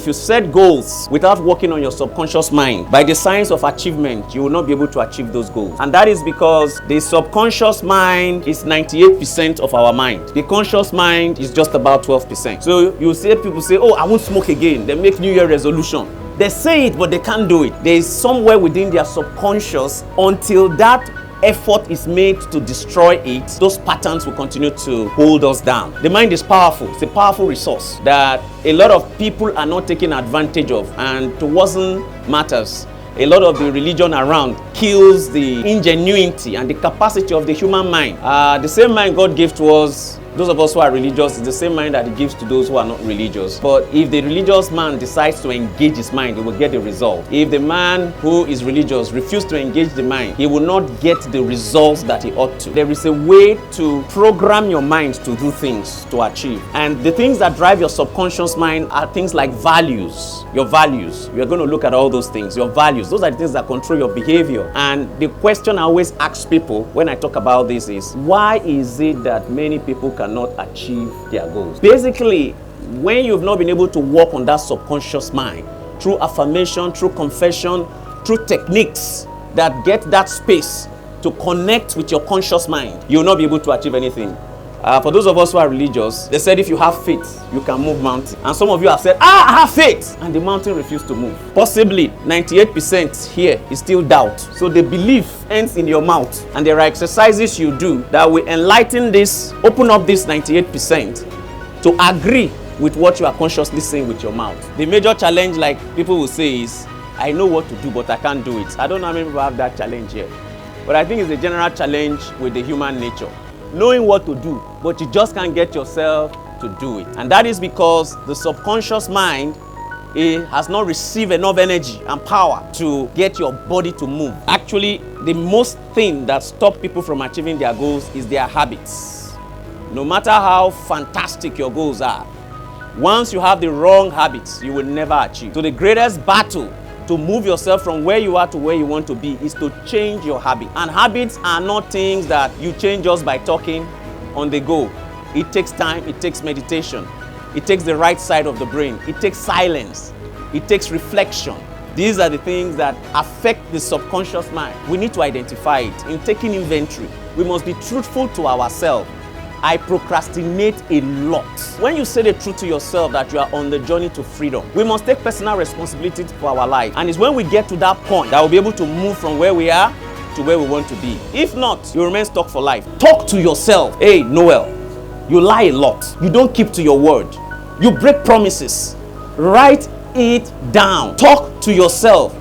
you set goals without working on your subconscious mind, by the signs of achievement, you will not be able to achieve those goals. And that is because the subconscious mind is 98% of our mind. The conscious mind is just about 12%. So you see people say, oh, I won't smoke again. They make New Year resolution. They say it, but they can't do it. There is somewhere within their subconscious, until that effort is made to destroy it, those patterns will continue to hold us down. The mind is powerful. It's a powerful resource that a lot of people are not taking advantage of, and to worsen matters, a lot of the religion around kills the ingenuity and the capacity of the human mind. The same mind God gave to us, those of us who are religious, is the same mind that he gives to those who are not religious. But if the religious man decides to engage his mind, he will get the result. If the man who is religious refuses to engage the mind, he will not get the results that he ought to. There is a way to program your mind to do things, to achieve. And the things that drive your subconscious mind are things like values. Your values. We are going to look at all those things. Your values. Those are the things that control your behavior. And the question I always ask people when I talk about this is, why is it that many people cannot achieve their goals? Basically, when you've not been able to work on that subconscious mind through affirmation, through confession, through techniques that get that space to connect with your conscious mind, you'll not be able to achieve anything. For those of us who are religious, they said if you have faith, you can move mountains. And some of you have said, I have faith, and the mountain refused to move. Possibly 98% here is still doubt. So the belief ends in your mouth, and there are exercises you do that will enlighten this, open up this 98% to agree with what you are consciously saying with your mouth. The major challenge, like people will say, is I know what to do, but I can't do it. I don't know how many people have that challenge here, but I think it's a general challenge with the human nature. Knowing what to do, but you just can't get yourself to do it. And that is because the subconscious mind, it has not received enough energy and power to get your body to move. Actually, the most thing that stops people from achieving their goals is their habits. No matter how fantastic your goals are, once you have the wrong habits, you will never achieve. So the greatest battle to move yourself from where you are to where you want to be is to change your habit. And habits are not things that you change just by talking on the go. It takes time, it takes meditation, it takes the right side of the brain, it takes silence, it takes reflection. These are the things that affect the subconscious mind. We need to identify it. In taking inventory, we must be truthful to ourselves. I procrastinate a lot. When you say the truth to yourself that you are on the journey to freedom, we must take personal responsibility for our life. And it's when we get to that point that we'll be able to move from where we are to where we want to be. If not, you remain stuck for life. Talk to yourself. Hey, Noel, you lie a lot. You don't keep to your word. You break promises. Write it down. Talk to yourself.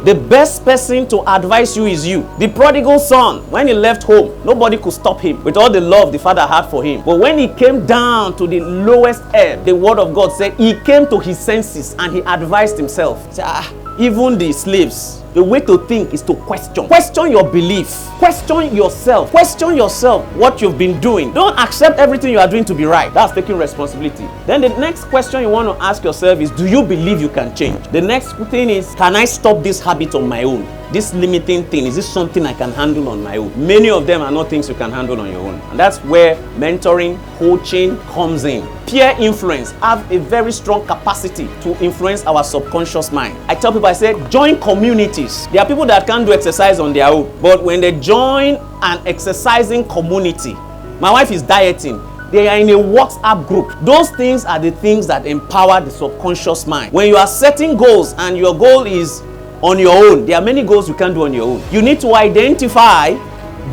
The best person to advise you is you. The prodigal son, when he left home, nobody could stop him with all the love the father had for him. But when he came down to the lowest ebb, the word of God said he came to his senses and he advised himself. He said, even the slaves, the way to think is to question. Question your belief. Question yourself. Question yourself what you've been doing. Don't accept everything you are doing to be right. That's taking responsibility. Then the next question you want to ask yourself is, do you believe you can change? The next thing is, can I stop this habit on my own? This limiting thing, is this something I can handle on my own? Many of them are not things you can handle on your own. And that's where mentoring, coaching comes in. Peer influence have a very strong capacity to influence our subconscious mind. I tell people, I say, join communities. There are people that can't do exercise on their own, but when they join an exercising community, my wife is dieting, they are in a WhatsApp group. Those things are the things that empower the subconscious mind. When you are setting goals and your goal is on your own, there are many goals you can't do on your own. You need to identify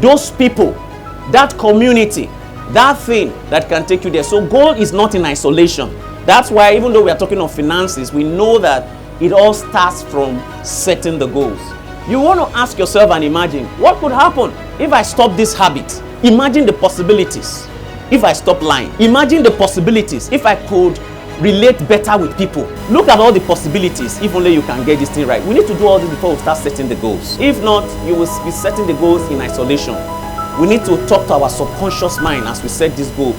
those people, that community, that thing that can take you there. So goal is not in isolation. That's why even though we are talking of finances, we know that it all starts from setting the goals. You want to ask yourself and imagine, what could happen if I stop this habit? Imagine the possibilities if I stop lying. Imagine the possibilities if I could relate better with people. Look at all the possibilities if only you can get this thing right. We need to do all this before we start setting the goals. If not, you will be setting the goals in isolation. We need to talk to our subconscious mind as we set this goal.